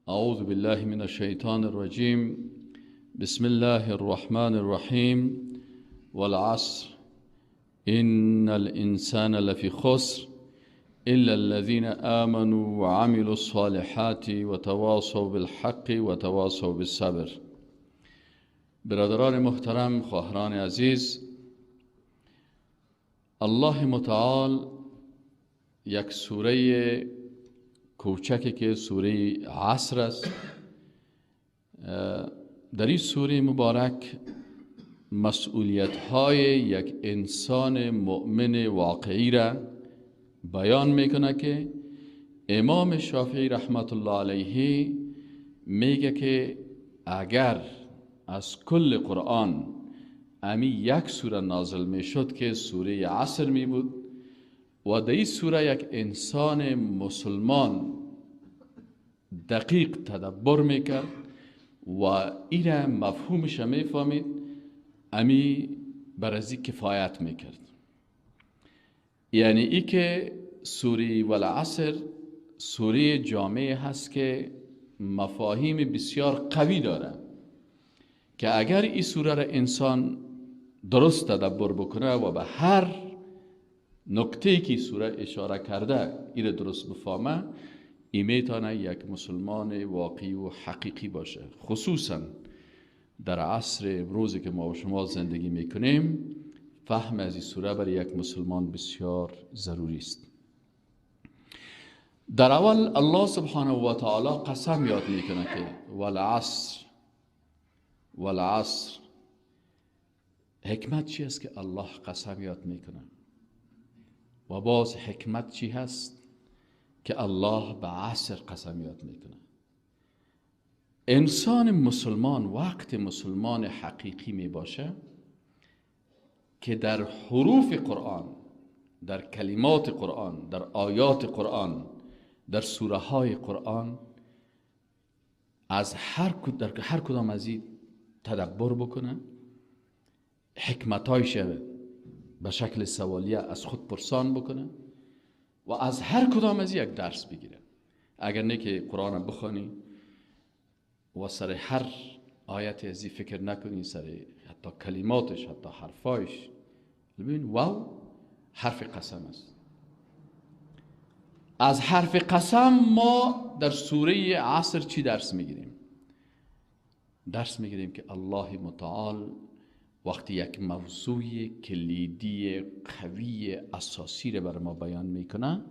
أعوذ بالله من الشيطان الرجيم. بسم الله الرحمن الرحيم. والعصر إن الإنسان لفي خسر إلا الذين آمنوا وعملوا الصالحات وتواصوا بالحق وتواصوا بالصبر. برادران محترم، خواهران عزیز، الله متعال یک سوره کوچکی که سوره عصر است، در این سوره مبارک مسئولیت های یک انسان مؤمن واقعی را بیان میکنه که امام شافعی رحمت الله علیه میگه که اگر از کل قرآن امی یک سوره نازل میشد که سوره عصر می بود و در این سوره یک انسان مسلمان دقیق تدبر میکرد و این مفهومش میفهمید، امی برازی کفایت میکرد. یعنی ای که سوره والعصر سوره جامعه هست که مفاهیم بسیار قوی داره که اگر این سوره را انسان درست تدبر بکنه و به هر نکته که سوره اشاره کرده این درست بفهمه، این میتونه یک مسلمان واقعی و حقیقی باشه. خصوصا در عصر امروزی که ما و شما زندگی میکنیم، فهم از این سوره برای یک مسلمان بسیار ضروری است. در اول الله سبحانه و تعالی قسم یاد میکنه که والعصر. حکمت چی است که الله قسم یاد میکنه؟ و باز حکمت چی هست که الله به عصر قسم یاد میکنه؟ انسان مسلمان وقت مسلمان حقیقی می باشه که در حروف قرآن، در کلمات قرآن، در آیات قرآن، در سوره های قرآن از هر کدام از این تدبر بکنه، حکمتایش به شکل سوالیه از خود پرسان بکنه و از هر کدام از یک درس بگیره. اگر نه که قرآن بخوانی و سر هر آیت از این فکر نکنی، سر حتی کلماتش، حتی حرفایش ببین واو حرف قسم است. از حرف قسم ما در سوره عصر چی درس میگیریم؟ درس میگیریم که الله متعال وقتی یک موضوع کلیدی قوی اساسی رو بر ما بیان میکنه،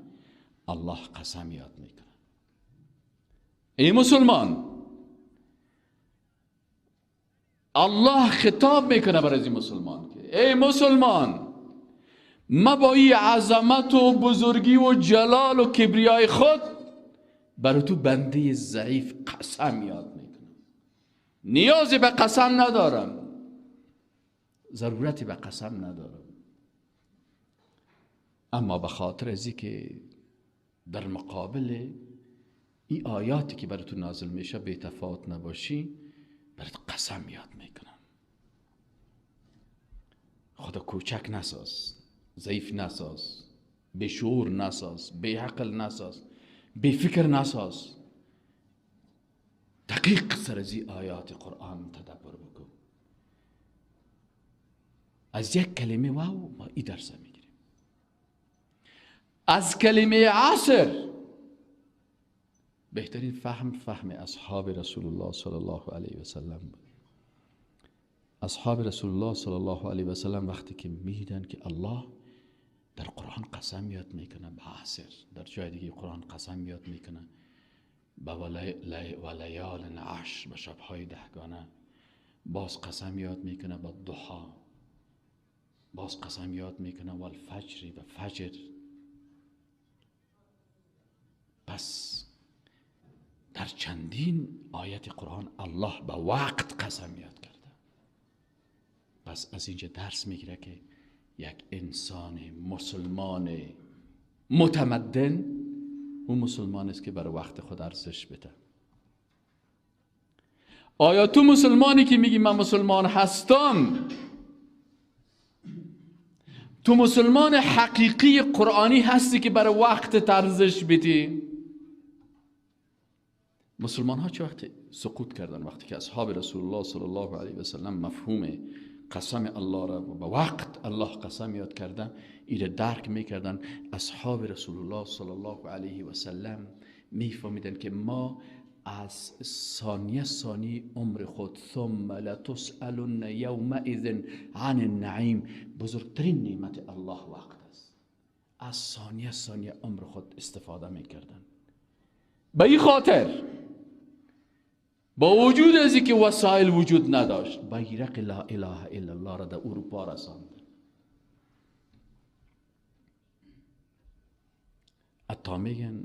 الله قسم یاد میکنه. ای مسلمان، الله خطاب میکنه برای این مسلمان که ای مسلمان، ما با این عظمت و بزرگی و جلال و کبریای خود برای تو بنده ضعیف قسم یاد میکنم. نیازی به قسم ندارم، ضرورتی به قسم ندارم، اما به خاطر ازی که در مقابل این آیاتی که برای تو نازل میشه بی تفاوت نباشی، برات قسم یاد میکنم. خدا کوچک نساز، ضعیف نساز، بی شعور نساز، بی عقل نساز، بی فکر نساز. دقیق سر از این آیات قرآن تدبر بکن. از یک کلمه واو ما این درس میگیریم. از کلمه عصر بهترین فهم اصحاب رسول الله صلی الله علیه و سلم بود. اصحاب رسول الله صلی الله علیه و سلم وقتی که میدیدن که الله در قرآن قسم یاد میکنه به عصر، در جای دیگه قرآن قسم یاد میکنه به ولیال عشر، به شبهای دهگانه، باز قسم یاد میکنه به ضحی، باز قسم یاد میکنه والفجر، به فجر. پس در چندین آیت قرآن الله به وقت قسم یاد کرده. پس از اینجا درس میگیره که یک انسان مسلمان متمدن اون مسلمان است که برای وقت خود ارزش بده. آیا تو مسلمانی که میگی من مسلمان هستم، تو مسلمان حقیقی قرآنی هستی که برای وقت ارزش بدی؟ مسلمان ها چه وقت سقوط کردن؟ وقتی که اصحاب رسول الله صلی الله علیه و سلم مفهوم قسم الله را به وقت الله قسم یاد کردن، ایره درک میکردن. اصحاب رسول الله صلی الله علیه و سلم میفهمیدن که ما از ثانیه عمر خود ثم لتسألن یومئذ عن النعیم، بزرگترین نعمت الله وقت است. از ثانیه عمر خود استفاده میکردن. به این خاطر با وجود از اینکه وسایل وجود نداشت، بیرق لا اله الا الله را در اروپا رساند. حتی میگن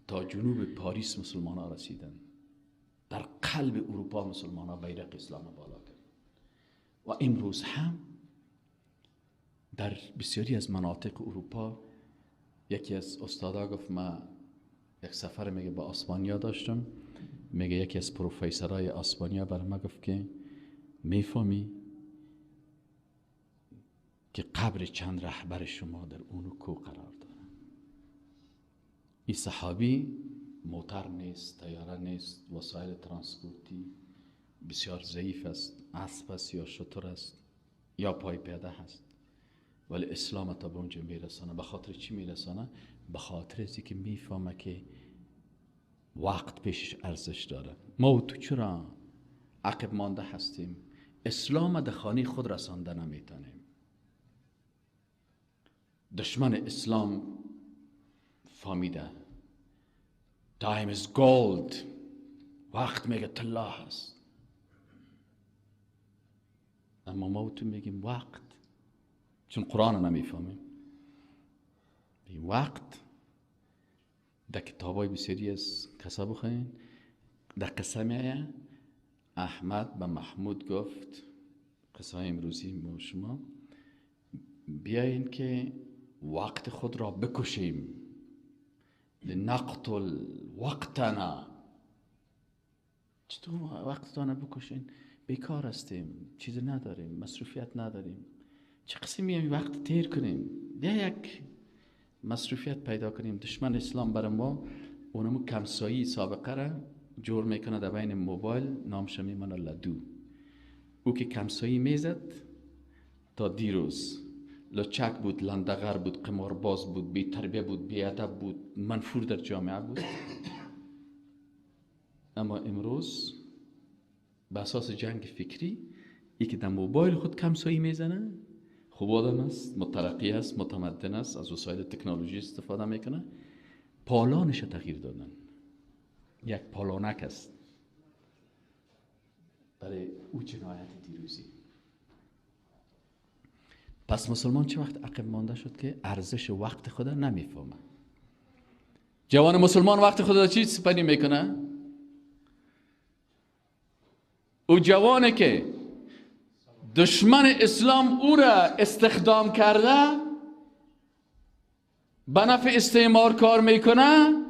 تا جنوب پاریس مسلمان ها رسیدن، در قلب اروپا مسلمان ها بیرق اسلام بالا کردن. و امروز هم در بسیاری از مناطق اروپا، یکی از استادا گفت ما یک سفر میگه با اسپانیا داشتم، میگه یکی از پروفیسورای اسپانیا برای ما گفت که میفهمی که قبر چند رهبر شما در اونو کو قرار داره. این صحابی موتر نیست، طیاره نیست، وسایل ترانسپورتی بسیار ضعیف است، اسب است یا شتر است یا پای پیاده هست، ولی اسلام تا به اونجا میرسانه. به خاطر چی میرسانه؟ به خاطر ازی که میفهمه که وقت پیشش ارزش داره. ما و تو چرا عقب مانده هستیم؟ اسلام در خانه خود رسانده نمیتونیم. دشمن اسلام فهمیده time is gold، وقت میگه طلا هست، اما ما و تو میگیم وقت، چون قرآن نمیفهمیم. این وقت در کتابای بسیاری از کسا بخواین، در قسمه احمد به محمود گفت، قصه امروزی با شما، بیاین که وقت خود را بکشیم، لنقتل وقتنا. چطور وقتتان بکشین؟ بیکار هستیم، چیز نداریم، مصروفیت نداریم، چه قسم میایم وقت تیر کنیم؟ بیا یک مصروفیت پیدا کنیم. دشمن اسلام برای ما اونمو کمسایی سابقه را جور میکنه در بین موبایل، نامش میمانه لدو. او که کمسایی میزد تا دیروز لچک بود، لندغر بود، قمارباز بود، بی تربیه بود، بی ادب بود، منفور در جامعه بود. اما امروز به اساس جنگ فکری ای که در موبایل خود کمسایی میزنه، خوب آدم است، مترقی است، متمدن است، از وسایل تکنولوژی استفاده میکنه، پالانش تغییر دادن. یک پالانک است برای او جنایت دیروزی. پس مسلمان چه وقت عقب مانده شد که ارزش وقت خود نمیفهمه. جوان مسلمان وقت خود را چی سپری میکنه؟ او جوانه که دشمن اسلام او را استخدام کرده، به نفع استعمار کار میکنه،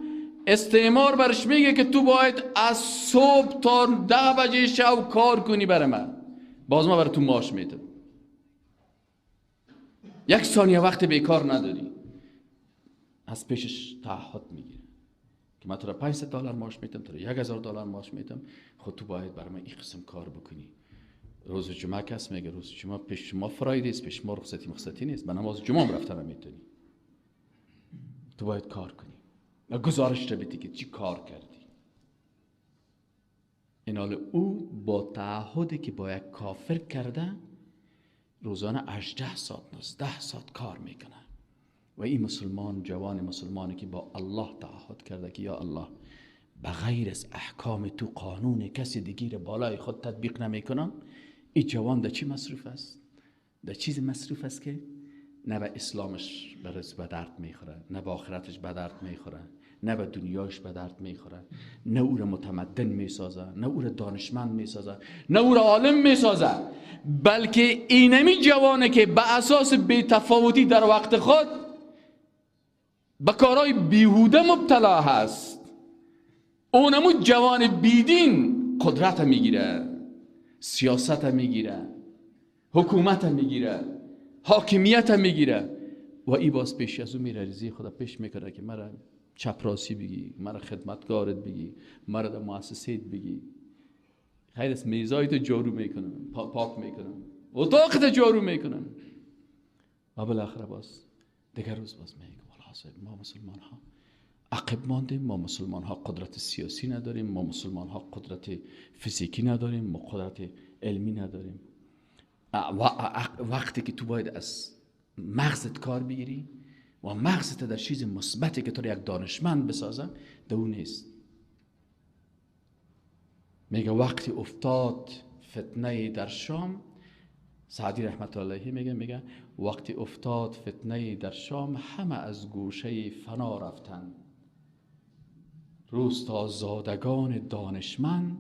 استعمار برش میگه که تو باید از صبح تا 10 بجه شب کار کنی برای من، باز ما برای تو معاش میدم. یک ثانیه وقت بیکار نداری. از پیشش تعهد میگیره که من تو را $500 معاش میدم، تو را $1000 معاش میدم، خود تو باید برای من این قسم کار بکنی. روز جمعه کس میگه روز جمعه پیش شما فرایده است، پیش ما رخصتی نیست، به نماز جمعه هم رفتن نمیتونی، تو باید کار کنی و گزارش را بدی که چی کار کردی. این حال او با تعهدی که با یک کافر کرده روزانه 18 ساعت 19 ساعت کار میکنه. و این مسلمان، جوان مسلمانی که با الله تعهد کرده که یا الله به غیر از احکام تو قانون کسی دیگه بالای خود تطبیق نمیکنم، این جوان در چی مصروف است؟ در چیز مصروف است که نه به اسلامش به درد میخوره، نه به آخرتش به درد میخوره، نه به دنیاش به درد میخوره، نه او را متمدن میسازه، نه او را دانشمند میسازه، نه او را عالم میسازه، بلکه اینمی جوانه که به اساس بی‌تفاوتی در وقت خود به کارهای بیهوده مبتلا هست. اونمو جوان بیدین قدرت میگیره، سیاست میگیره، حکومت میگیره، حاکمیت میگیره، و ای باز پیش از او میره ریزی خدا پیش میکنه که مرا چپراسی بگی، مرا خدمتگارت بگی، مرا در مؤسسیت بگی. خیر است میزایت جارو میکنم، پاک میکنم، اتاقت جارو میکنم. و بالاخره باز دیگر روز باز میگم والله ما مسلمان ها عقب ماندیم، ما مسلمان ها قدرت سیاسی نداریم، ما مسلمان ها قدرت فیزیکی نداریم، ما قدرت علمی نداریم. وقتی که تو باید از مغزت کار بگیری و مغزت در چیز مثبتی که تو رو یک دانشمند بسازه دو نیست. میگه وقتی افتاد فتنه در شام، سعدی رحمت الله علیه میگه وقتی افتاد فتنه در شام همه از گوشه فنا رفتن، روستا زادگان دانشمند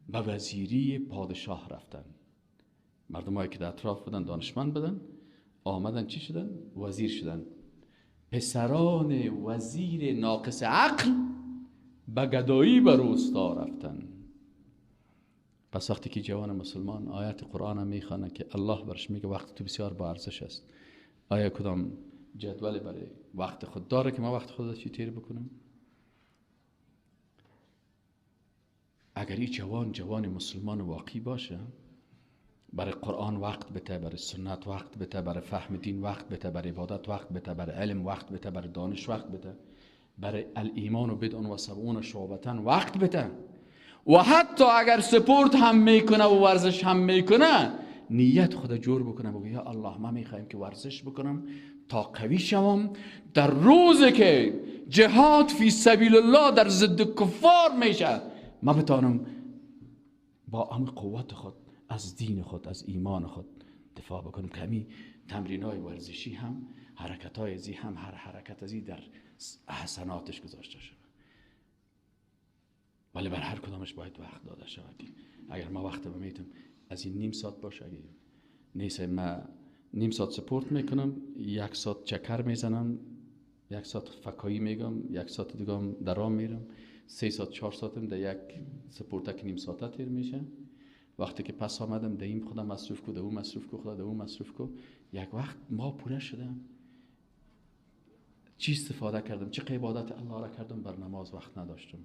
به وزیری پادشاه رفتن. مردمایی که در اطراف بودن دانشمند بودن آمدن چی شدن؟ وزیر شدن. پسران وزیر ناقص عقل به گدایی به روستا رفتن. پس وقتی که جوان مسلمان آیات قرآن میخوانه که الله برش میگه وقت تو بسیار با ارزش است، آیا کدام جدول برای وقت خود داره که ما وقت خود چی تیر بکنم؟ اگر این جوان مسلمان واقعی باشه، برای قرآن وقت بده، برای سنت وقت بده، برای فهم دین وقت بده، برای عبادت وقت بده، برای علم وقت بده، برای دانش وقت بده، برای الایمان و بدعن و سبعون شعبتن وقت بده، و حتی اگر سپورت هم میکنه و ورزش هم میکنه نیت خود جور بکنه، بگه یا الله ما میخوایم که ورزش بکنم تا قوی شوم، در روزی که جهاد فی سبیل الله در ضد کفار میشه ما بتانم با همه قوت خود از دین خود، از ایمان خود دفاع بکنم. کمی تمرین های ورزشی هم، حرکت های ازی هم، هر حرکت ازی در حسناتش گذاشته شد، ولی بر هر کدامش باید وقت داده شود. اگر ما وقت بمیتم از این نیم ساعت باشه، اگر نیست ما نیم ساعت سپورت میکنم، یک ساعت چکر میزنم، یک ساعت فکایی میگم، یک ساعت دیگه هم درام میرم، 3 ساعت 4 ساعتم در یک سپورتک نیم ساعته تیر میشه. وقتی که پس آمدم در این خودم مصرف کو، در اون مصرف کو، خدا در اون مصرف کو، یک وقت ما پوره شدم. چی استفاده کردم؟ چه عبادت الله را کردم؟ بر نماز وقت نداشتم،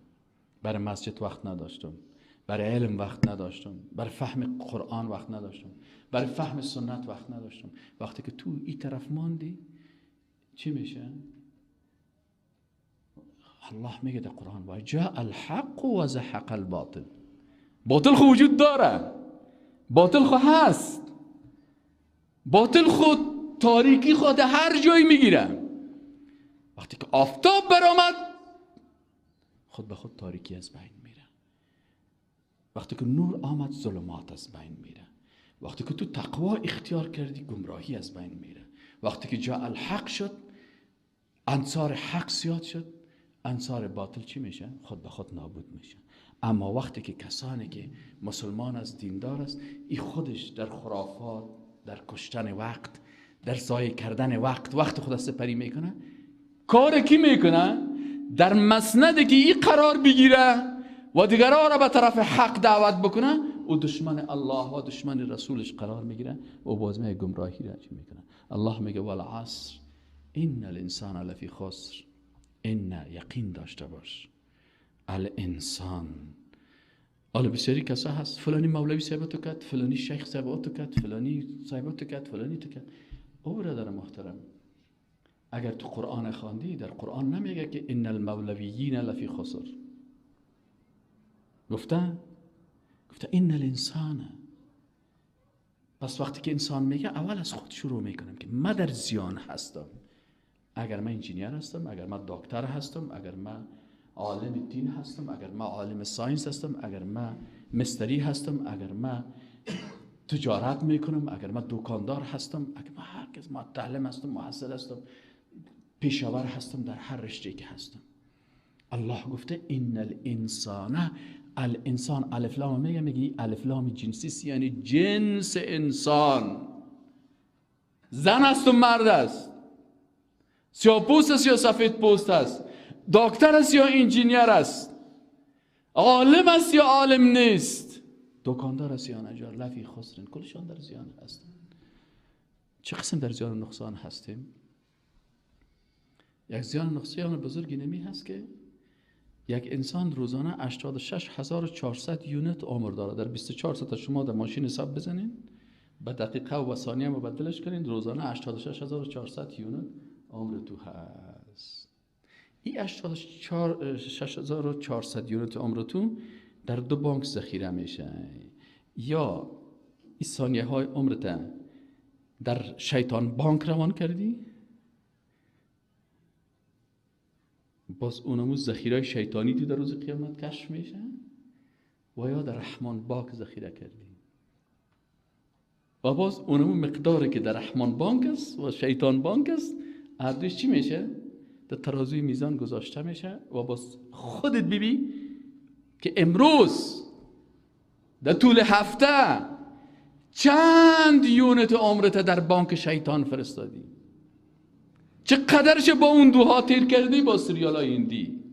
برای مسجد وقت نداشتم، برای علم وقت نداشتم، برای فهم قرآن وقت نداشتم، برای فهم سنت وقت نداشتم. وقتی که تو این طرف ماندی چی میشه؟ الله میگه در قرآن و جاء الحق و زهق الباطل. باطل خو وجود داره، باطل خو هست، باطل خود تاریکی خود هر جایی میگیره. وقتی که آفتاب برآمد خود به خود تاریکی از بین میره، وقتی که نور آمد ظلمات از بین میره، وقتی که تو تقوا اختیار کردی گمراهی از بین میره، وقتی که جاء الحق شد انصار حق زیاد شد، انصار باطل چی میشه؟ خود به خود نابود میشه. اما وقتی که کسانی که مسلمان از دیندار است، این خودش در خرافات، در کشتن وقت، در ضایع کردن وقت خود سپری میکنه، کار کی میکنه؟ در مسند که این قرار بگیره و دیگران را به طرف حق دعوت بکنه و دشمن الله و دشمن رسولش قرار میگیره و بازمه گمراهی را چی میکنه. الله میگه والعصر ان الانسان لفی خسر. ان یقین داشته باش الانسان. حالا بسیاری کسا هست فلانی مولوی صاحبتو کرد، فلانی شیخ صاحبتو کرد، فلانی صاحبتو کرد، فلانی تو کرد. او برادر محترم، اگر تو قرآن خواندی، در قرآن نمیگه که ان المولویین لفی خسر، گفته ان الانسان. پس وقتی که انسان میگه اول از خود شروع میکنم که من در زیان هستم. اگر من انجینیر هستم، اگر من دکتر هستم، اگر من عالم دین هستم، اگر من عالم ساینس هستم، اگر من مستری هستم، اگر من تجارت میکنم، اگر من دکاندار هستم، اگر من هرگز متعلم هستم، محصل هستم، پیشاور هستم، در هر رشته که هستم، الله گفته ان الانسان. الانسان الف لام میگی الف لام جنسی یعنی جنس انسان. زن است و مرد است، سیاه پوست است یا سفید پوست است، دکتر است یا انجینیر است، عالم است یا عالم نیست، دکاندار است یا نجار، لفی خسرن، کلشان در زیان هستند. چه قسم در زیان و نقصان هستیم؟ یک زیان نقصان بزرگی نمی هست که یک انسان روزانه 86400 یونت عمر داره. در 24 ساعت شما در ماشین حساب بزنین، به دقیقه و ثانیه مبدلش کنین، روزانه 86400 یونت عمر تو هست. این 86400 یونت عمر تو در 2 بانک ذخیره میشه. یا این ثانیه های عمرت در شیطان بانک روان کردی، باز اونمو ذخیره شیطانی تو در روز قیامت کشف میشه، و یا در رحمان بانک ذخیره کردی و باز اونمو مقداری که در رحمان بانک است و شیطان بانک است، هر دوش چی میشه؟ در ترازوی میزان گذاشته میشه و باز خودت ببین که امروز در طول هفته چند یونت عمرت در بانک شیطان فرستادی، چقدرش با اون دوها تیر کردی، با سریال های هندی،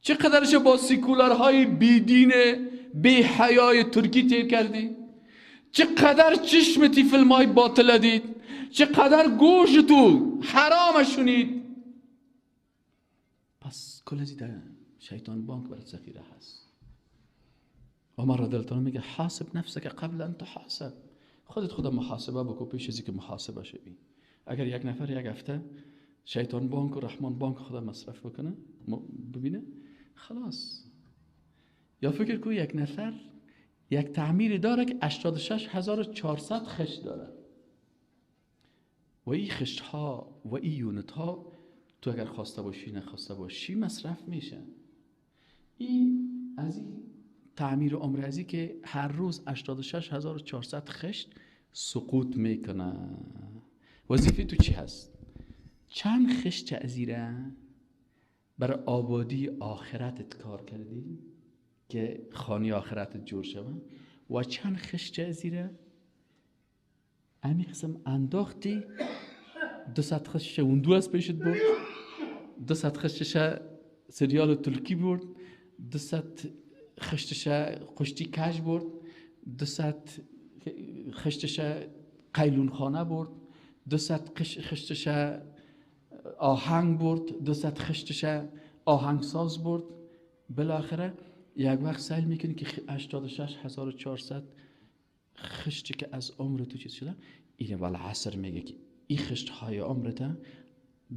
چقدرش با سیکولارهای بیدین بی حیای ترکی تیر کردی، چقدر چشمتی فیلم های باطل دید، چقدر گوش تو حرام شنید. پس کل از در شیطان بانک برات ذخیره هست. عمر رضی الله عنه میگه حاسب نفسک قبل ان تحاسب، خودت محاسبه بکن پیش از اینکه محاسبه شوی. اگر یک نفر یک هفته شیطان بانک و رحمان بانک خدا مصرف بکنه ببینه خلاص. یا فکر کو یک نفر یک تعمیر داره که 86400 خشت داره و این خشت ها و این یونت ها تو اگر خواسته باشی نخواسته باشی مصرف میشه. این از این تعمیر عمر ازی که هر روز 86400 خشت سقوط میکنه. وظیفه تو چی هست؟ چند خشت ازیره برای آبادی آخرتت کار کردی که خانه آخرتت جور شود، و چند خشت ازیره امی قسم انداختی 200 خشت اون دو از پیشت برد، 200 خشتش سریال ترکی برد، 200 خشتش قشتی کج برد، 200 خشتش قیلون خانه برد، 200 خشتش آهنگ برد، 200 خشتش آهنگساز برد. بالاخره یک وقت سعی میکنی که 86400 خشتی که از عمر تو چیز شده، این والعصر میگه که این خشت های عمرت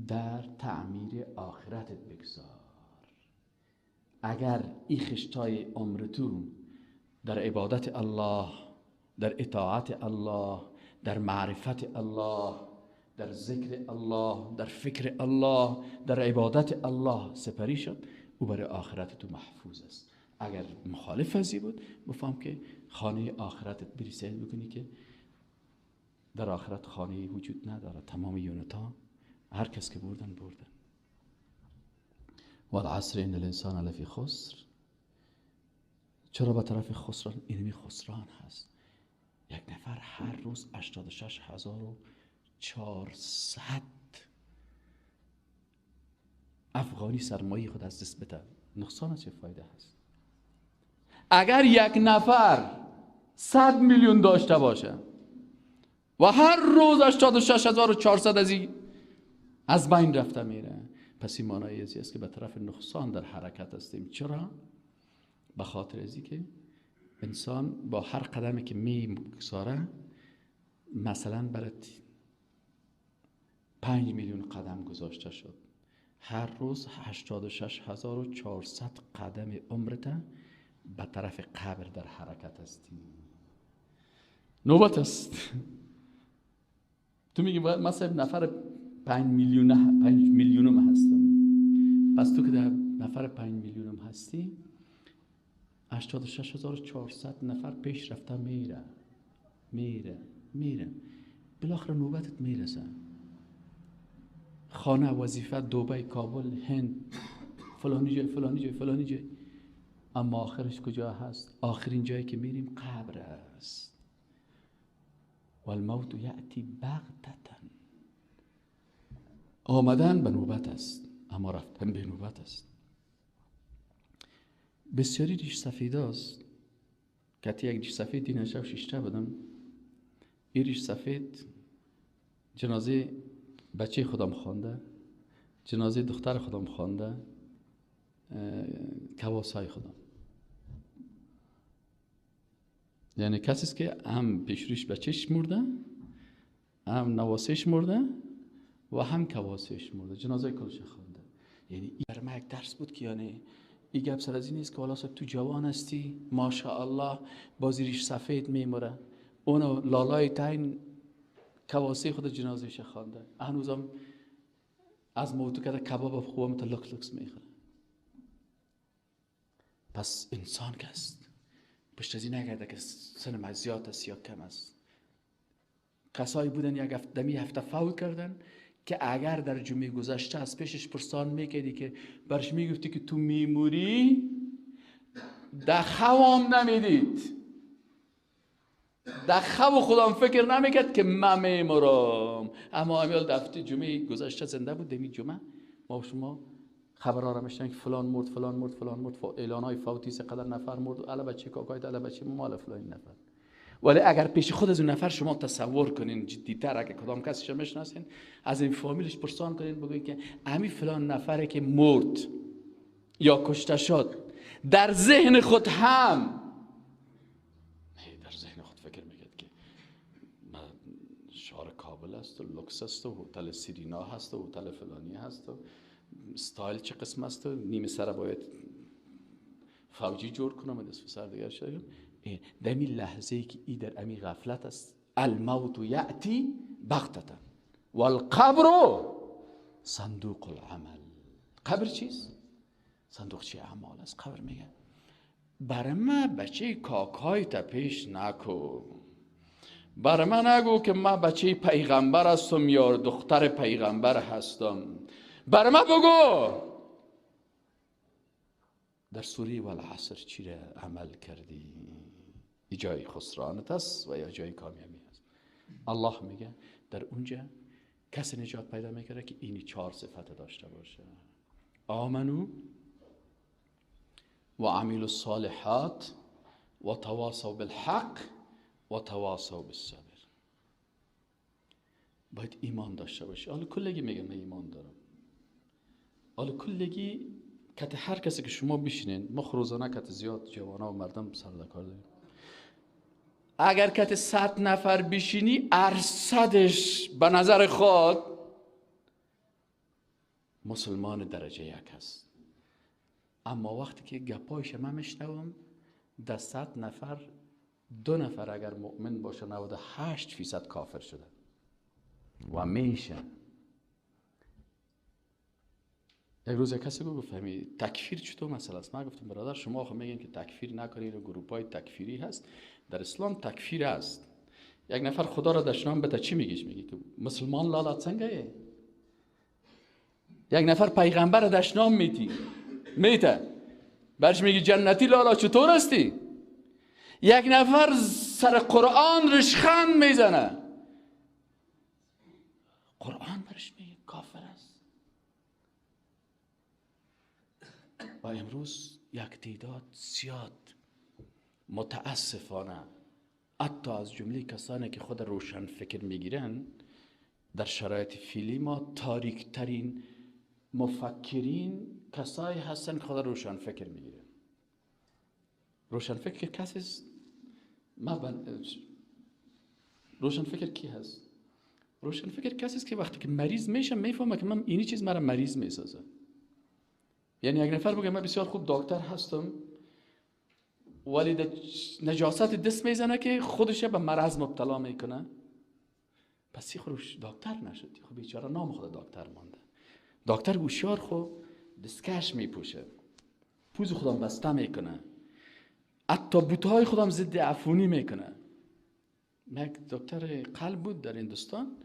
در تعمیر آخرتت بگذار. اگر این خشت های عمر تو در عبادت الله، در اطاعت الله، در معرفت الله، در ذکر الله، در فکر الله، در عبادت الله سپری شد، او برای آخرت تو محفوظ است. اگر مخالف ازی بود بفهم که خانه آخرتت بری سعی بکنی که در آخرت خانه وجود نداره، تمام یونتا هر کس که بردن والعصر ان الانسان لفی خسر. چرا به طرف خسران؟ اینمی خسران هست. یک نفر هر روز 86400 افغانی سرمایه خود از دست بده، نقصان چه فایده هست؟ اگر یک نفر 100 میلیون داشته باشه و هر روز 86400 از بین رفته میره، پس این معنای ازی است که به طرف نقصان در حرکت هستیم. چرا؟ به خاطر ازی که انسان با هر قدمی که میگذاره، مثلا برات 5 میلیون قدم گذاشته شد، هر روز 86400 قدم عمرت به طرف قبر در حرکت هستی. نوبت است. تو میگی مثلا نفر 5 میلیونم هستم، پس تو که در نفر 5 میلیونم هستی، 86400 نفر پیش رفته میره بالاخره نوبتت میرسه. خانه، وظیفه، دبی، کابل، هند، فلانی جای، اما آخرش کجا هست؟ آخرین جایی که میریم قبر است. والموت یأتی بغتة. آمدن به نوبت است اما رفتن به نوبت است. بسیاری ریش سفید است که یک ریش سفید دینا شب شیشته بدم. این ریش سفید جنازه بچه خودم خوانده، جنازه دختر خودم خوانده، کواسای خودم، یعنی کسی که هم پیشروش بچهش مرده، هم نواسش مرده و هم کواسش مرده، جنازه کلش خوانده. یعنی این برای من یک درس بود که یعنی این گپ سر از این نیست که والا تو جوان هستی ماشاءالله بازیریش سفید میموره، اونو لالای تاین کواسه خود جنازهش خوانده، هنوزم از موتو کرده کباب خوبم تا لکس میخوره. پس انسان که است پشت از این نگرده که سن زیاد است یا کم است. کسایی بودن یک هفته فوت کردن که اگر در جمعه گذشته از پیشش پرسان میکردی که برش میگفتی که تو میموری، در خوام نمیدید، در خواب خودم فکر نمیکرد که من میمورم. اما امیال دفتی جمعه گذشته زنده بود، دمی جمعه ما شما خبرها را میشنن که فلان مرد فلان مرد فلان مرد، اعلان های فوتی سه قدر نفر مرد، الا بچه کاکایت الا بچه مال فلان نفر. ولی اگر پیش خود از اون نفر شما تصور کنین جدی‌تر، اگه کدام کسی میشناسین از این فامیلش پرسان کنین، بگوین که امی فلان نفره که مرد یا کشته شد، در ذهن خود هم در ذهن خود فکر میکرد که شهر کابل است و لوکس است و هتل سیرینا هست و هتل فلانی هست و استایل چه قسم است و نیمه سر باید فوجی جور کنم و دست سر دیگر شدیم. دمی لحظه ای که ای در امی غفلت است، الموت یأتی بغتة والقبر صندوق العمل. قبر چیست؟ صندوق چی اعمال است. قبر میگه برای من بچه کاکای تا پیش نکو، برای من نگو که من بچه پیغمبر هستم یا دختر پیغمبر هستم، برای من بگو در سوره والعصر چی را عمل کردی، ای جای خسرانت است و یا جای کامیابی است. الله میگه در اونجا کسی نجات پیدا میکنه که اینی 4 صفت داشته باشه: آمنو و عملوا الصالحات و تواصوا بالحق و تواصوا بالصبر. باید ایمان داشته باشی. حالا کلگی میگم من ایمان دارم، حالا کلگی کت هر کسی که شما بشینین، ما روزانه کت زیاد جوانا و مردم سر کار داریم، اگر کت 100 نفر بشینی ارصدش به نظر خود مسلمان درجه 1 هست. اما وقتی که گپایش من میشنوم در 100 نفر 2 نفر اگر مؤمن باشه 98% کافر شده و میشه. یک روز کسی گفت فهمی تکفیر چطور مسئله است؟ من گفتم برادر شما آخه میگین که تکفیر نکنید و گروپای تکفیری هست. در اسلام تکفیر است. یک نفر خدا را دشنام بده چی میگیش؟ میگی که مسلمان لالا څنګه؟ یک نفر پیغمبر را دشنام میته برش میگی جنتی لالا چطور هستی؟ یک نفر سر قرآن رشخند میزنه، قرآن برش میگه کافر است. و امروز یک تعداد زیاد متاسفانه حتی از جمله کسانی که خود روشن فکر میگیرن در شرایط فعلی ما تاریک ترین مفکرین کسایی هستن که خود روشن فکر میگیرن. روشن فکر کسی است؟ روشن فکر کی هست؟ روشن فکر کسی است که وقتی که مریض میشه میفهمه که من اینی چیز مرا مریض میسازه. یعنی یک نفر بگه من بسیار خوب دکتر هستم ولی نجاست دست میزنه که خودش به مرض مبتلا میکنه، پس خودش دکتر نشد. خب بیچاره نام خود دکتر مانده. دکتر هوشیار خو دستکش میپوشه، پوز خودم بسته میکنه، حتی بوتهای خودم ضد عفونی میکنه. یک دکتر قلب بود در هندوستان،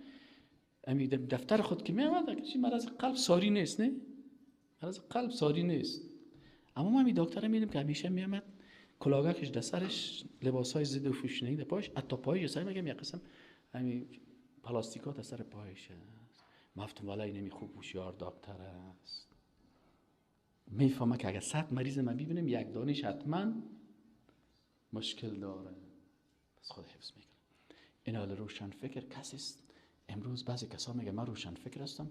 امی دفتر خود که میامد که مرض قلب ساری نیست، نه مرض قلب ساری نیست. اما ما می دکتر میدیم که همیشه میامد کلاگاکش در سرش، لباسای ضد عفونی در پاش، حتی پایش سر میگم یک قسم همین پلاستیکات از سر پایش است. مفتون والا اینمی خوب هوشیار دکتر است. میفهمه که اگر 100 مریض من ببینم یک دانش حتما مشکل داره، پس خود حفظ میکنه. این حال روشن فکر کسی است. امروز بعضی کسا میگه من روشن فکر هستم،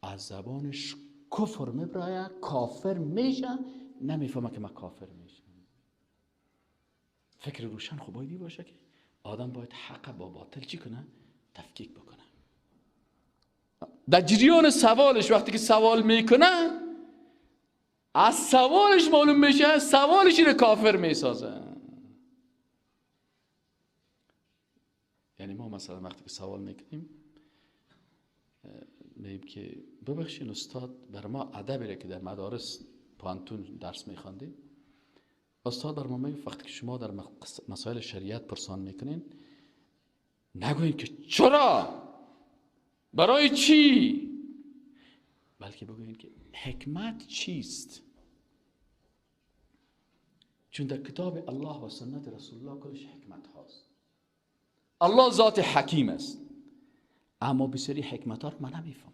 از زبانش کفر میبرایه، کافر میشه، نمیفهمه که من کافر میشه. فکر روشن خب باید باشه که آدم باید حق با باطل چی کنه؟ تفکیک بکنه. در جریان سوالش وقتی که سوال میکنه، از سوالش معلوم میشه سوالش رو کافر میسازه. یعنی ما مثلا وقتی که سوال میکنیم میگیم که ببخشید استاد، بر ما ادبی که در مدارس پانتون درس میخواندیم، استاد بر ما میگه وقتی که شما در مسائل شریعت پرسان میکنین نگوین که چرا، برای چی، بلکه بگوین که حکمت چیست. چون در کتاب الله و سنت رسول الله کلش حکمت هاست. الله ذات حکیم است، اما بسیاری حکمت ها رو من نمیفهمم.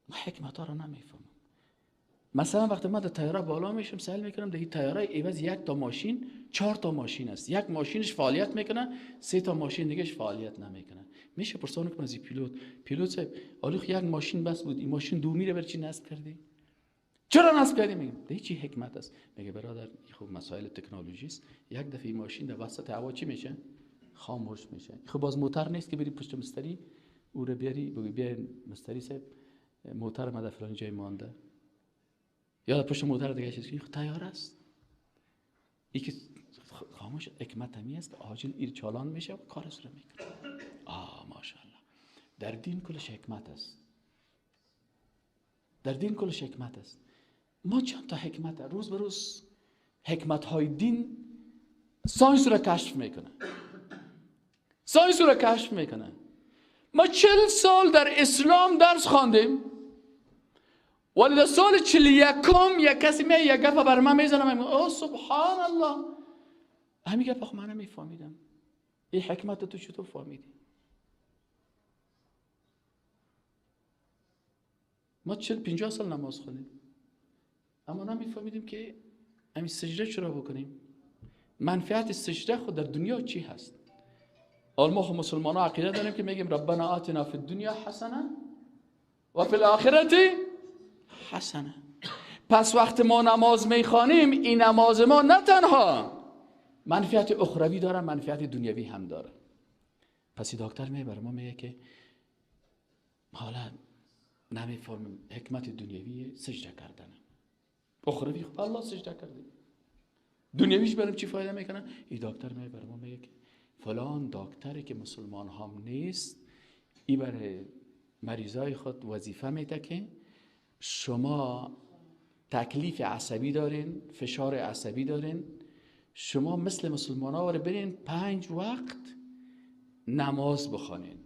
من حکمت ها رو نمیفهمم. مثلا وقتی من در تیاره بالا میشم سهل میکنم، در این تیاره عوض یک تا ماشین 4 تا ماشین است، یک ماشینش فعالیت میکنه 3 تا ماشین دیگهش فعالیت نمیکنه. میشه پرسان کنم از این پیلوت صاحب آلیخ یک ماشین بس بود، این ماشین دو میره برای چی نصب کردی؟ چرا نصب کردی؟ میگم ده چی حکمت است. میگه برادر خب مسائل تکنولوژی است، یک دفعه این ماشین در وسط هوا چی میشه؟ خاموش میشه. خب باز موتور نیست که بری پشت مستری او رو بیاری بگی بیا مستری صاحب موتور ما در فلان جای مانده، یا پشت موتور دیگه چیزی تیار است. این که خاموش حکمت همی است که عاجل ایر چالان میشه و کارش رو میکنه. ماشاءالله. در دین کلش حکمت است. در دین کلش حکمت است. ما چند تا حکمت است. روز به روز حکمت های دین ساینس رو کشف میکنه. ساینس رو کشف میکنه. ما 40 سال در اسلام درس خواندیم، ولی در سال 41 یک کسی یک گپ بر من میزنه، من میگم سبحان الله، همین گپ خب من نمیفهمیدم. این حکمت تو چطور فهمیدی؟ ما 40-50 سال نماز خوندیم اما نمیفهمیدیم که همین سجده چرا بکنیم. منفعت سجده خود در دنیا چی هست؟ ما خب مسلمان ها عقیده داریم که میگیم ربنا آتنا فی الدنیا حسنه و فی الاخرة حسنه. پس وقت ما نماز میخوانیم این نماز ما نه تنها منفعت اخروی داره، منفعت دنیوی هم داره. پس دکتر میبره ما میگه که حالا نمیفهمیم حکمت دنیوی سجده کردنه، اخروی خب الله سجده کرده، دنیویش برام چی فایده میکنه؟ این دکتر میبره ما میگه که فلان دکتری که مسلمان هم نیست ای برای مریضای خود وظیفه میده که شما تکلیف عصبی دارین، فشار عصبی دارین، شما مثل مسلمان ها برین 5 وقت نماز بخوانین.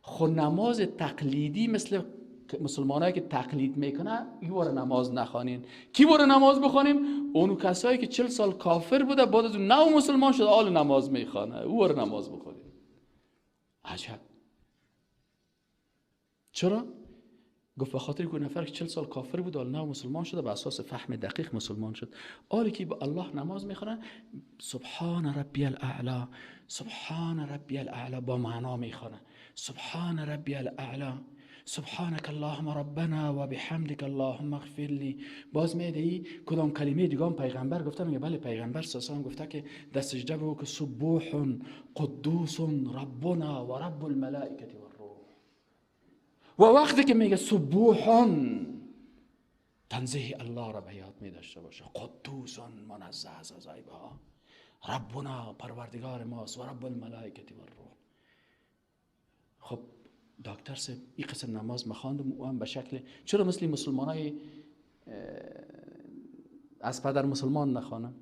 خود نماز تقلیدی مثل مسلمان هایی که تقلید میکنه یه بار نماز نخوانین. کی بار نماز بخوانیم؟ اونو کسایی که 40 سال کافر بوده بعد از اون نو مسلمان شده آل نماز میخوانه، او بار نماز بخوانیم. عجب. چرا؟ گفت به خاطر که نفر که 40 سال کافر بود آل نو مسلمان شده، به اساس فهم دقیق مسلمان شد. آلی که به الله نماز میخونه سبحان ربی الاعلا، سبحان ربی الاعلا با معنا میخونه، سبحان ربی الاعلا، سبحانك اللهم ربنا و بحمدك اللهم اغفر لي. باز میدهی کدام کلمه دیگه هم پیغمبر گفته؟ میگه بله پیغمبر صلی الله علیه و آله گفته که در سجده بگو که سبوح قدوس ربنا و رب الملائکه و الروح. و وقتی که میگه سبوحان تنزیه الله را به یاد میداشته باشه، قدوس منزه از عیبه ها، ربنا پروردگار ماست و رب الملائکه و الروح. خب دکتر صاحب این قسم نماز مخواندم و هم به شکل چرا مثل مسلمان های از پدر مسلمان نخوانم؟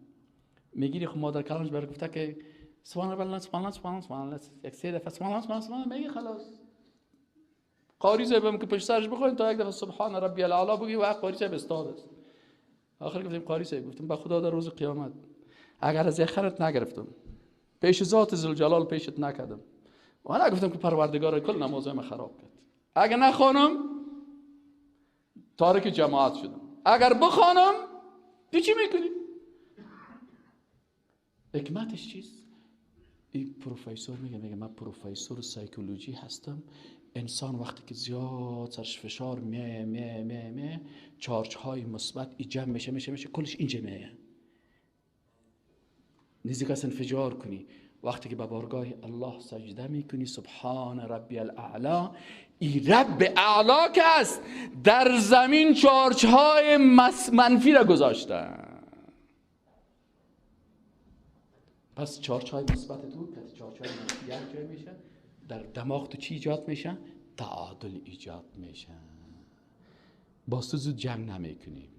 میگیری خب مادر کلامش برای گفته که سبحان الله سبحان الله سبحان الله سبحان الله، یک 3 دفعه سبحان الله سبحان الله میگی خلاص. قاری صاحبم که پشت سرش بخوریم تا یک دفعه سبحان ربی الاعلی بگی و قاری صاحب استاد است. آخر گفتیم قاری صاحب، گفتم به خدا در روز قیامت اگر از خیرت نگرفتم پیش ذات ذوالجلال پیشت نکردم و انا گفتم که پروردگار کل نمازم خراب کرد، اگر نخوانم تارک جماعت شدم، اگر بخوانم چی میکنی؟ حکمتش چیست؟ این پروفسور میگه من پروفسور سایکولوژی هستم. انسان وقتی که زیاد سرش فشار میه چارج های مثبت ای جمع میشه کلش اینجا میه، نزدیک است انفجار کنی. وقتی که به بارگاه الله سجده میکنی سبحان ربی الاعلا، ای رب اعلا که است در زمین چارج های منفی را گذاشته. پس چارج های مثبت تو که چارج های منفی یک جای میشه، در دماغ تو چی ایجاد میشه؟ تعادل ایجاد میشه. باز تو زود جنگ نمیکنی،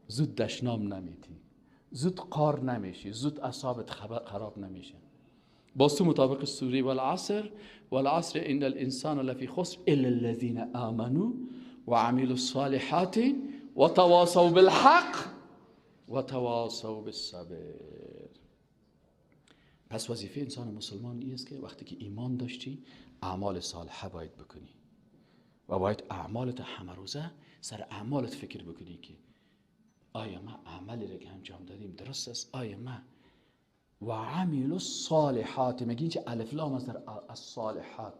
زود دشنام نمیتی، زود قار نمیشی، زود اعصابت خراب نمیشه. باز تو مطابق سوره والعصر ان الانسان لفی خسر الا الذين آمنوا وعملوا الصالحات وتواصوا بالحق وتواصوا بالصبر. پس وظیفه انسان مسلمان این است که وقتی که ایمان داشتی اعمال صالحه باید بکنی و باید اعمالت همه روزه سر اعمالت فکر بکنی که آیا ما عملی را که انجام دادیم درست است؟ آیا ما و عملوا الصالحات، میگین چه الف لام است در الصالحات،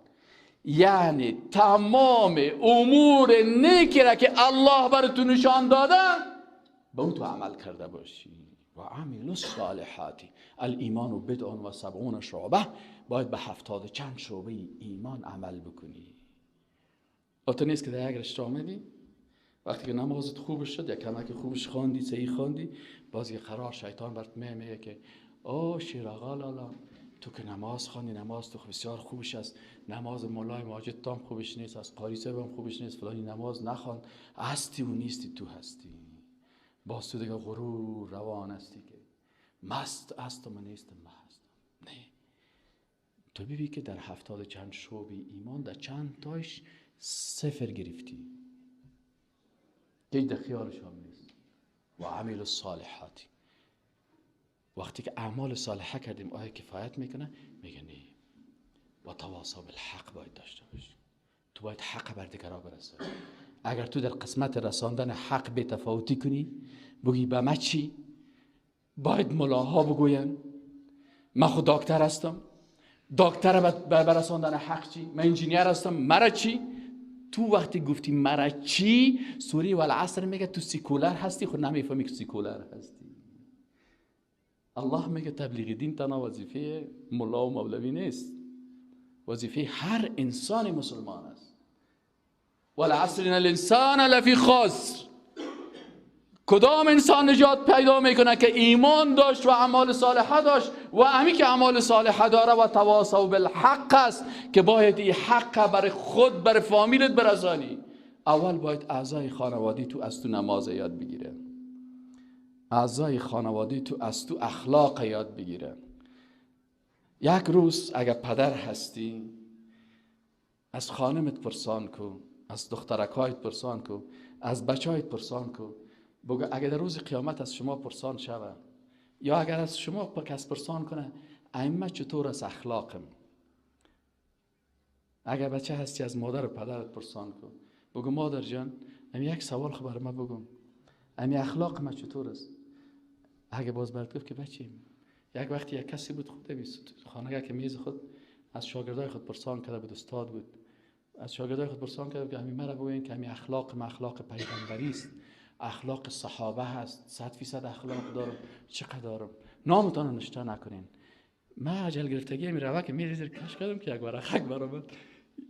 یعنی تمام امور نیکی را که الله براتون نشان داده به اون تو عمل کرده باشی. و عملوا الصالحات الایمان بدء و 70 شعبه، باید به 70 چند شعبه ایمان عمل بکنی. البته نیست که در اگر اشتباه آمدی وقتی که نمازت خوب شد یا کمک خوبش خواندی صحیح خواندی، باز یه قرار شیطان برات میگه که او شیر آقا لالا تو که نماز خواندی، نماز تو بسیار خوبش است، نماز مولای ماجد تام خوبش نیست، از قاری صاحب هم خوبش نیست، فلانی نماز نخوان، هستی و نیستی تو هستی. باز تو دیگه غرور روان هستی که مست است و من نیستم، من هستم. نه، تو ببین که در 70 چند شعبه ایمان در چند تاش صفر گرفتی که در خیالش هم نیست. و عمل الصالحات، وقتی که اعمال صالحه کردیم آیا کفایت میکنه؟ میگه نه. و تواصوا بالحق باید داشته باشی، تو باید حق بر دیگرها برسانی. اگر تو در قسمت رساندن حق به تفاوتی کنی، بگی به من چی؟ باید ملاها بگوین من خود دکتر هستم، دکتر بر رساندن حق چی؟ من انجینیر هستم، مرا چی؟ تو وقتی گفتی مرا چی، سوره والعصر میگه تو سیکولر هستی، خود نمیفهمی که سیکولر هستی. الله میگه تبلیغ دین تنها وظیفه ملا و مولوی نیست، وظیفه هر انسان مسلمان است. والعصر ان الانسان لفی خسر، کدام انسان نجات پیدا میکنه که ایمان داشت و اعمال صالحه داشت و امی که اعمال صالحه داره و تواصوا بالحق است که باید این حق برای خود برای فامیلت برسانی. اول باید اعضای خانوادی تو از تو نماز یاد بگیره، اعضای خانوادی تو از تو اخلاق یاد بگیره. یک روز اگر پدر هستی از خانمت پرسان کو، از دخترکایت پرسان کو، از بچایت پرسان کو، بگو اگر در روز قیامت از شما پرسان شود یا اگر از شما کس پرسان کنه ائمه چطور از اخلاقم، اگر بچه هستی از مادر و پدرت پرسان کن، بگو مادر جان امی یک سوال خبر ما بگم، امی اخلاق ما چطور است؟ اگه باز برات گفت که بچه یک وقتی یک کسی بود خود خانه که میز خود از شاگردای خود پرسان کرده بود، استاد بود، از شاگردای خود پرسان کرده که همین مرا بگوین که همین اخلاق ما اخلاق پیغمبری است، اخلاق صحابه هست، 100% اخلاق دارم، چقدر دارم، نامتان نشته نکنین. من عجل گرفتگی می روه که میریزر کش کردم که یک ورقک برام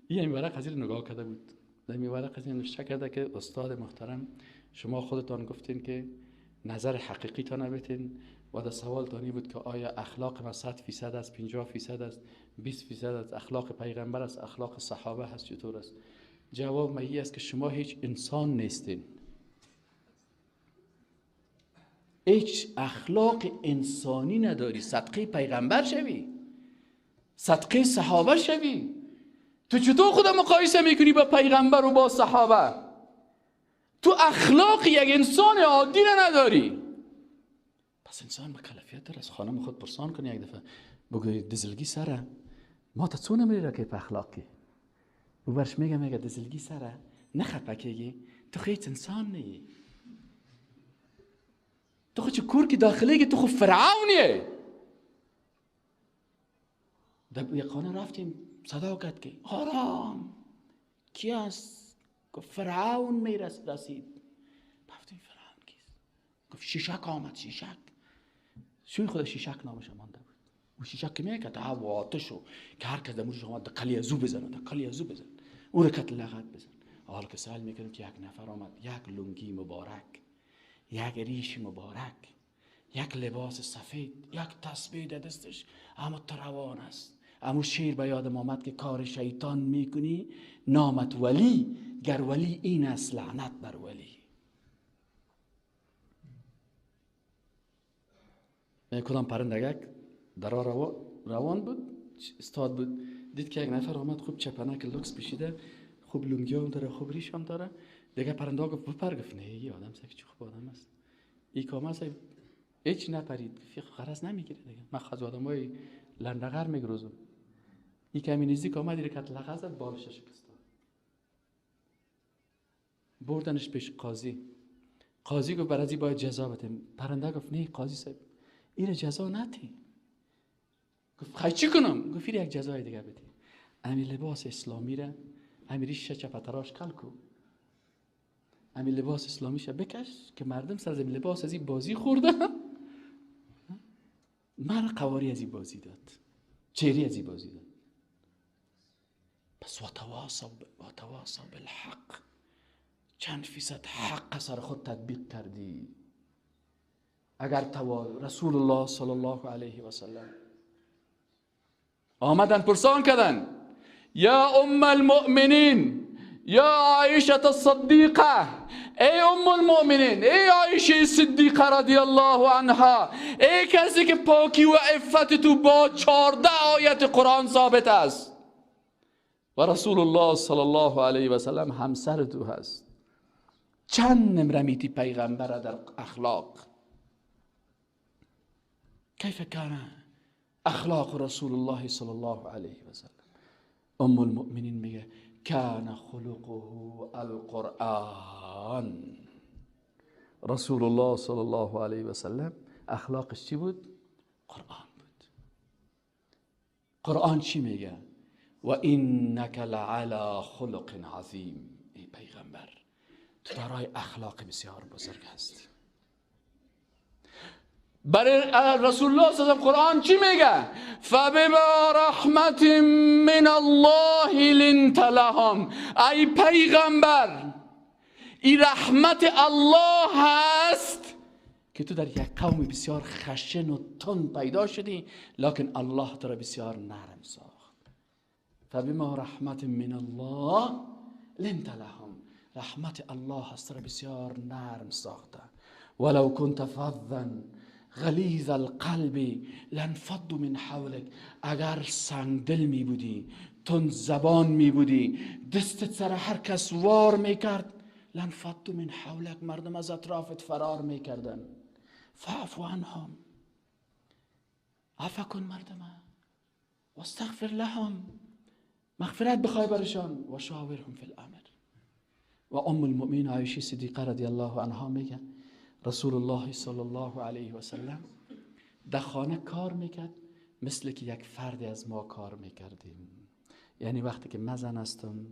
این ورق از این نگاه کرده بود، در این ورق از این نشته کرده که استاد محترم شما خودتان گفتین که نظر حقیقی تا نبتین و در سوال تانی بود که آیا اخلاق ما 100% است، 50% است، 20% است، اخلاق پیغمبر است، اخلاق صحابه هست، چطور است؟ جواب ما است که شما هیچ انسان نیستین، هیچ اخلاق انسانی نداری، صدقه پیغمبر شوی، صدقه صحابه شوی. تو چطور خود مقایسه میکنی با پیغمبر و با صحابه؟ تو اخلاق یک انسان عادی نداری. پس انسان مکلفیت داره از خانم خود پرسان کنی یک دفعه، بگوی دزلگی سره ما تا چون نمیری را که په اخلاقی او برش میگه دزلگی سره نخپکیگی، تو خیلی انسان نی، تو خود چه کور که داخلیگی، تو خود فرعونیه. در یک خانه رفتیم، صدا کرد که آرام، کی است؟ گفت فرعون میرسید. رفتیم فرعون کیست؟ گفت شیشک آمد. شیشک شوی خود شیشک نامش مانده بود. و شیشک که میگه هوا و آتش و که هر کس دمورش آمد کلی ازو بزنه، کلی ازو بزن، او رو کت لغت بزن. حالا که سوال میکنیم که یک نفر آمد، یک لنگی مبارک، یک ریش مبارک، یک لباس سفید، یک تسبیح در دستش، اما تروان است. اما شیر به یادم آمد که کار شیطان میکنی نامت ولی، گر ولی این است لعنت بر ولی. کدام پرندگک در روان بود، استاد بود، دید که یک نفر آمد خوب چپنک لوکس پوشیده، خوب لنگی هم داره، خوب ریش هم داره. دیگه پرنده گفت بپر. گفت نه این آدم سه چه خوب آدم است، این کامل سه هیچ نپرید. خرس نمیگیره دیگه. من خواهد آدمای لندغر میگروزم. این کمی نزدیک آمد دیر کت لغت زد، بالش شکست داد. بردنش پیش قاضی. قاضی گفت برای باید جزا بدیم. پرنده گفت نه قاضی صاحب این جزا نتی. گفت خواهی چی کنم؟ گفت یک جزای دیگه بدی. امی لباس اسلامی را امی ریش چپتراش کل کو، امی لباس اسلامی شا بکش که مردم سر زمین لباس از این بازی خورده. من قواری از این بازی داد، چهری از این بازی داد. پس و تواصوا بالحق، چند فیصد حق سر خود تطبیق کردی؟ اگر رسول الله صلی الله علیه و سلم آمدن پرسان کردن یا ام المؤمنین یا عایشه الصدیقه، ای ام المؤمنین، ای عایشه صدیقه رضی الله عنها، ای کسی که پاکی و عفت تو با 14 آیت قرآن ثابت است و رسول الله صلی الله علیه و سلم همسر تو هست، چند نمرمیتی پیغمبر در اخلاق؟ کیف کان اخلاق رسول الله صلی الله علیه و سلم؟ ام المؤمنین میگه کان خلقه القرآن. رسول الله صلی الله علیه و سلم اخلاقش چی بود؟ قرآن بود. قرآن چی میگه؟ و اینک لعلی خلق عظیم. ای پیغمبر تو دارای اخلاق بسیار بزرگ هستی. برای رسول الله صلی الله علیه و قرآن چی میگه؟ فبما رحمت من الله لنت لهم. ای پیغمبر این رحمت الله هست که تو در یک قوم بسیار خشن و تند پیدا شدی، لکن الله تو را بسیار نرم ساخت. فبما رحمت من الله لنت لهم. رحمت الله هست را بسیار نرم ساخته. ولو كنت فظا غلیظ القلب لانفضوا من حولک. اگر سنگ دل می بودی، تند زبان می بودی، دستت سر هر کس وار می کرد، لانفضوا من حولک، مردم از اطرافت فرار می کردن. فاعف عنهم، عفو کن مردم، واستغفر لهم، مغفرت بخوای برشان، و شاورهم فی الامر. و ام المؤمنین عایشه صدیقه رضی الله عنها میگه رسول الله صلی الله علیه و سلم در خانه کار میکرد مثل که یک فرد از ما کار میکردیم. یعنی وقتی که من زن هستم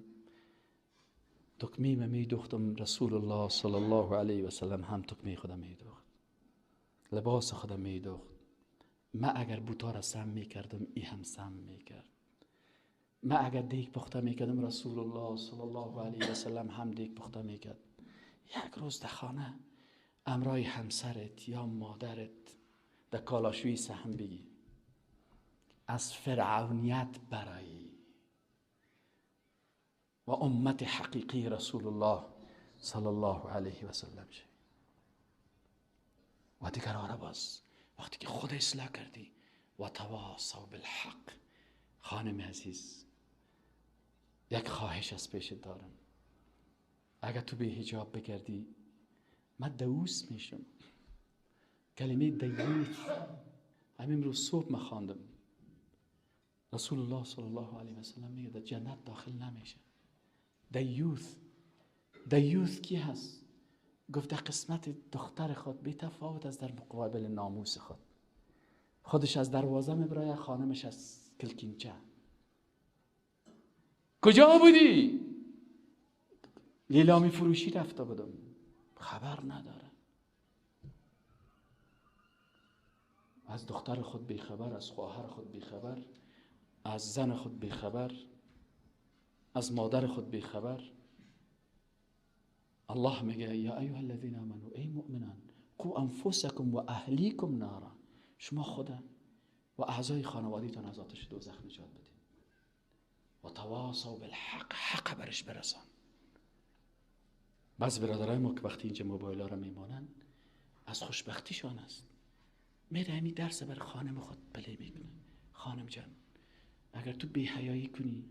تکمیم میدوختم، رسول الله صلی الله علیه و سلم هم تکمی خودم میدوخت، لباس خودم میدوخت. من اگر بوتا را سم میکردم ای هم سم میکرد. من اگر دیگ پخته میکردم رسول الله صلی الله علیه و سلم هم دیگ پخته میکرد. یک روز در خانه امرای همسرت یا مادرت در کالاشوی سهم بگی، از فرعونیت برایی و امت حقیقی رسول الله صلی الله علیه و سلم شوی. و دیگر آره باز وقتی که خود اصلاح کردی و تواصوا بالحق. خانم عزیز یک خواهش از پیشت دارم، اگر تو به حجاب بگردی من دوست میشم. کلمه دیوث همین روز صبح من خواندم، رسول الله صلی الله علیه و سلم میگه در جنت داخل نمیشه. دیوث کی هست؟ گفت در قسمت دختر خود بی تفاوت از در مقابل ناموس خودش از دروازه میبره، خانمش از کلکینچه. کجا بودی؟ لیلامی فروشی رفته بودم. خبر نداره. از دختر خود بیخبر، از خواهر خود بیخبر، از زن خود بیخبر، از مادر خود بیخبر. الله میگه یا ایها الذین آمنو، ای مؤمنان، قو انفسکم و اهلیکم نارا، شما خود و اعضای خانوادیتان از آتش دوزخ نجات بدید. و تواصوا بالحق، حق برش برسان. بعض برادرای ما که وقتی اینجا موبایل ها رو میمانن از خوشبختیشان است، میره همین درس بر خانم خود پلی میکنه. خانم جان اگر تو بی حیایی کنی،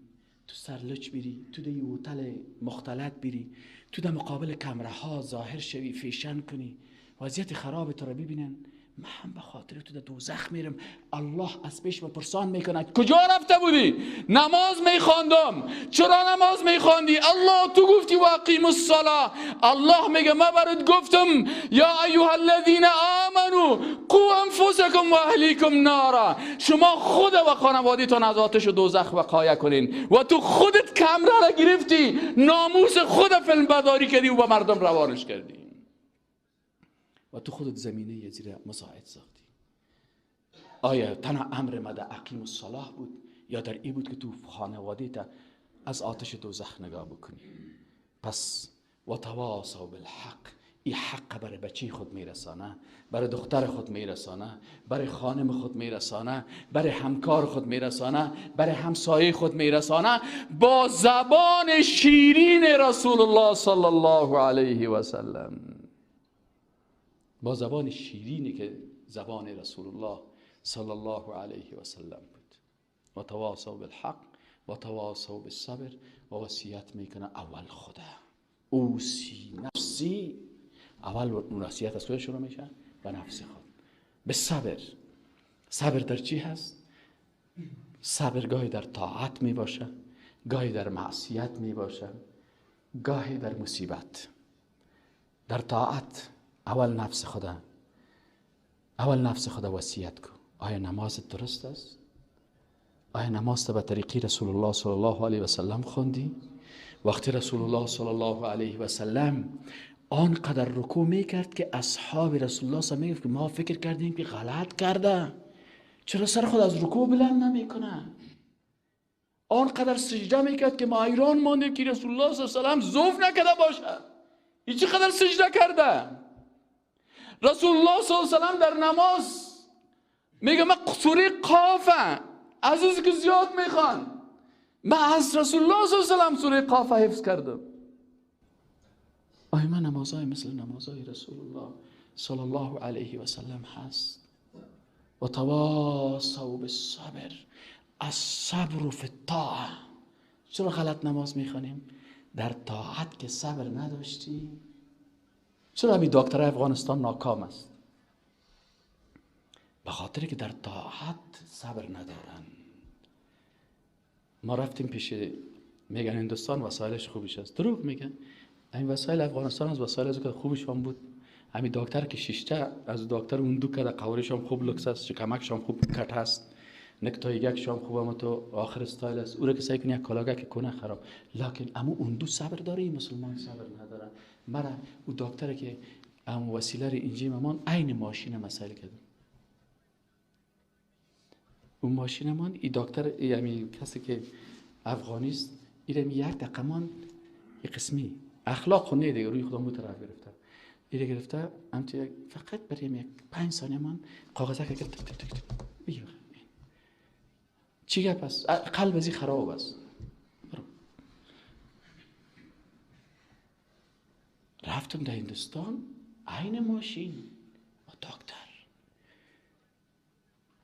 تو سرلچ بری، تو دی هتل مختلط بری، تو در مقابل کمره ها ظاهر شوی، فیشن کنی، وضعیت خراب تو رو ببینن، من هم به خاطر تو در دوزخ میرم. الله از پیش پرسان میکنه کجا رفته بودی؟ نماز میخواندم. چرا نماز میخواندی؟ الله تو گفتی و اقیم الصلاه. الله میگه من برات گفتم یا ایها الذین آمنو قو انفسکم و اهلیکم نارا، شما خود و خانوادیتون از آتش و دوزخ وقایه کنین. و تو خودت کمره را گرفتی، ناموس خود فیلم برداری کردی و به مردم روانش کردی، و تو خودت زمینه یه زیر مساعد ساختی. آیا تنها امر مده اقیم الصلاه بود یا در این بود که تو خانوادیت از آتش دوزخ نگاه بکنی؟ پس و تواصوا بالحق، این حق برای بچه خود میرسانه، برای دختر خود میرسانه، برای خانم خود میرسانه، برای همکار خود میرسانه، برای همسایه خود میرسانه، با زبان شیرین رسول الله صلی الله علیه و سلم، با زبان شیرینی که زبان رسول الله صلی الله علیه و سلم بود. و تواصوا بالحق و تواصوا بالصبر. و وصیت میکنه اول خدا، اوصی نفسی، اول وصیت از خود شروع میشه و نفس خود. به صبر. صبر در چی هست؟ صبر گاهی در طاعت می باشه، گاهی در معصیت می باشه، گاهی در مصیبت. در طاعت اول نفس خدا وصیت کن. آیا نمازت درست است؟ آیا نماز به طریقی رسول الله صلی الله علیه و سلم خوندی؟ وقتی رسول الله صلی الله علیه و سلم آنقدر رکوع میکرد که اصحاب رسول الله صلی الله علیه و سلم که ما فکر کردیم که غلط کرده، چرا سر خود از رکوع بلند نمیکنه؟ آنقدر سجده میکرد که ما حیران ماندیم که رسول الله صلی الله علیه و سلم ضعف نکرده باشه، این چقدر سجده کرده. رسول الله صلی الله علیه و سلم در نماز میگه من سوره قاف، عزیزی که زیاد میخوان، من از رسول الله صلی الله علیه و سلم سوره قاف حفظ کردم. آیا من نمازهای مثل نمازهای رسول الله صلی الله علیه و سلم هست؟ و تواصوا بالصبر، الصبر فی الطاعه. چرا غلط نماز میخوانیم؟ در طاعت که صبر نداشتی. چرا همین دکتر افغانستان ناکام است؟ به خاطر که در طاعت صبر ندارن. ما رفتیم پیش، میگن هندوستان وسایلش خوبش است، دروغ میگن. این وسایل افغانستان از وسایل از که خوبش هم بود. همین دکتر که شیشته از دکتر اون دو کده، قورش هم خوب لکس است، شکمکش هم خوب کٹ هست، نکتایگش هم خوب، اما تو آخر استایل است. او را که سعی کنی یک کلاگه که کنه خراب، لکن اما اون دو صبر داره، این مسلمان صبر نداره. مرا او دکتر که ام وسیله اینجی مامان عین ماشین مسائل کردم. اون ماشین من این دکتر، یعنی کسی که افغانی است، این یک دقیقه من یک قسمی اخلاق خونه دیگه روی خودم طرف گرفته، این گرفته امتی فقط برای یک 5 ثانیه من کاغذه که تک تک تک بگیر چی گپ است؟ قلب ازی خراب است. رفتم در هندوستان عین ماشین و دکتر،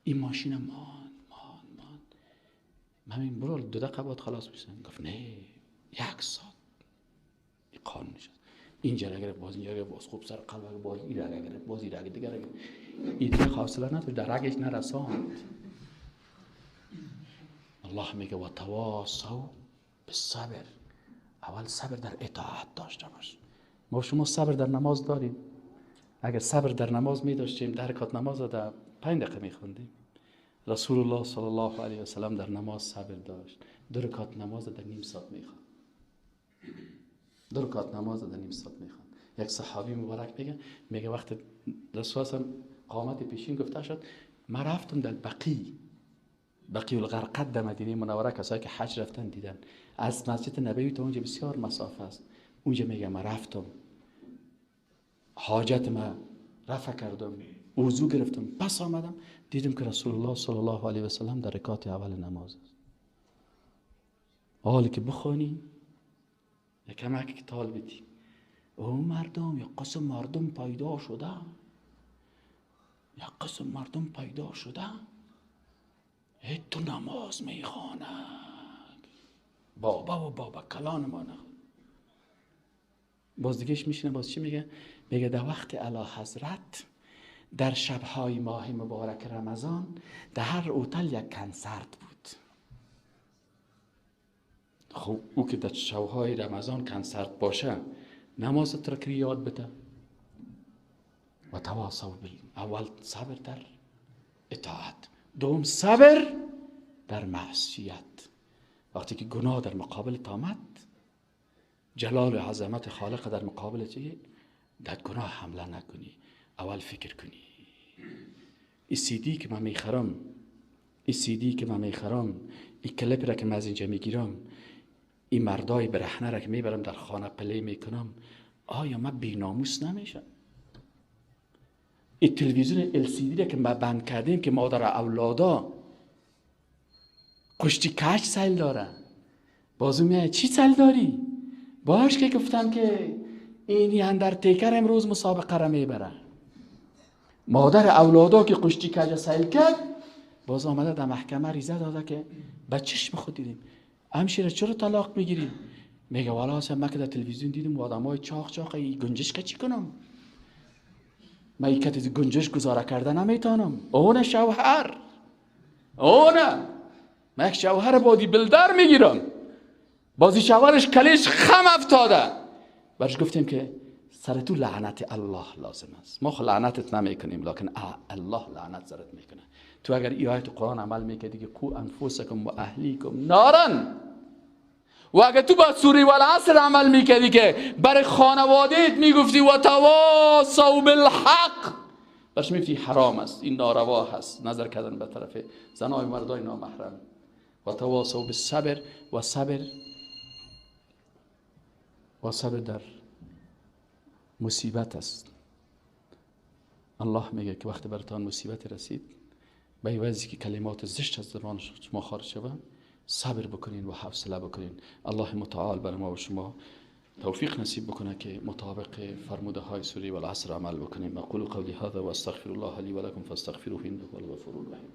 این ماشین مان من برو 2 دقیقه بعد خلاص بشن. گفت نه 1 ساعت. این قانونش است. اینجا اگر باز اینجا اگر باز خوب سر قلب اگر باز این اگر باز این اگر دیگر اگر این دیگه حاصله نداشت، در رگش نرساند. الله میگه و تواصوا بالصبر، اول صبر در اطاعت داشته باش. ما شما صبر در نماز داریم؟ اگر صبر در نماز می داشتیم در رکعت نماز در 5 دقیقه می خوندیم. رسول الله صلی الله علیه و سلم در نماز صبر داشت. 2 رکعت نماز در نیم ساعت میخوان. 2 رکعت نماز در نیم ساعت میخوان. یک صحابی مبارک میگه وقت رسول الله قامت پیشین گفته شد، ما رفتم در بقیع الغرقد در مدینه منوره، کسایی که حج رفتن دیدن، از مسجد نبوی تا اونجا بسیار مسافه است. اونجا میگه ما رفتم، حاجت ما رفع کردم، وضو گرفتم، پس آمدم دیدم که رسول الله صلی الله علیه و سلم در رکعت اول نماز است. حالی که بخونی یکم که تال بیتی او مردم، یا قسم مردم پیدا شده، یا قسم مردم پیدا شده هی تو نماز میخواند، بابا و بابا کلان ما نخون. باز دیگهش میشینه باز چی میگه؟ میگه در وقت اعلی حضرت در شبهای ماه مبارک رمضان در هر اوتل یک کنسرت بود. خب او که در شبهای رمضان کنسرت باشه، نماز ترک یاد بده و تواصل اول صبر در اطاعت، دوم صبر در معصیت. وقتی که گناه در مقابل آمد، جلال و عظمت خالق در مقابل چیه؟ در گناه حمله نکنی، اول فکر کنی این سی دی که من میخرم، این کلیپ را که من از اینجا میگیرم، این مردای برهنه را که میبرم در خانه پلی میکنم، آیا من بی‌ناموس نمیشم؟ این تلویزیون LCD را که ما بند کردیم که مادر اولادا کشتی کش سیل داره، بازو میگه چی سیل داری؟ باش که گفتم که اینی اندرتیکر امروز مسابقه را میبره. مادر اولادا که کشتی کج سیل کرد، باز آمده در محکمه ریزه داده که بچهش خود دیدیم، همشیره چرا طلاق میگیریم؟ میگه والا اصلا من که در تلویزیون دیدم آدمای چاق این گنجش که چی کنم؟ من این کتی گنجش گزاره کرده نمیتونم. اونه شوهر، اونه من یک شوهر بادی بلدر میگیرم، بازی شوهرش کلیش خم افتاده. برش گفتیم که سر تو لعنت الله لازم است. ما لعنتت نمیکنیم، لکن الله لعنت سرت میکنه. تو اگر ای آیت قرآن عمل میکردی که قو انفسکم و اهلیکم نارن، و اگر تو با سوره والعصر عمل میکردی که برای خانوادهت میگفتی و تواصوا بالحق، برش میگفتی حرام است، این ناروا هست، نظر کردن به طرف زنای مردای نامحرم. و تواصوا بالصبر، و صبر در مصیبت است. الله میگه که وقتی براتان مصیبت رسید، به عوضی که کلمات زشت از زبان شما خارج شود، صبر بکنین و حوصله بکنین. الله متعال بر ما و شما توفیق نصیب بکنه که مطابق فرموده های سوره والعصر عمل بکنیم. اقول قولی هذا و استغفر الله لی و لکم فاستغفروه انه هو الغفور الرحیم.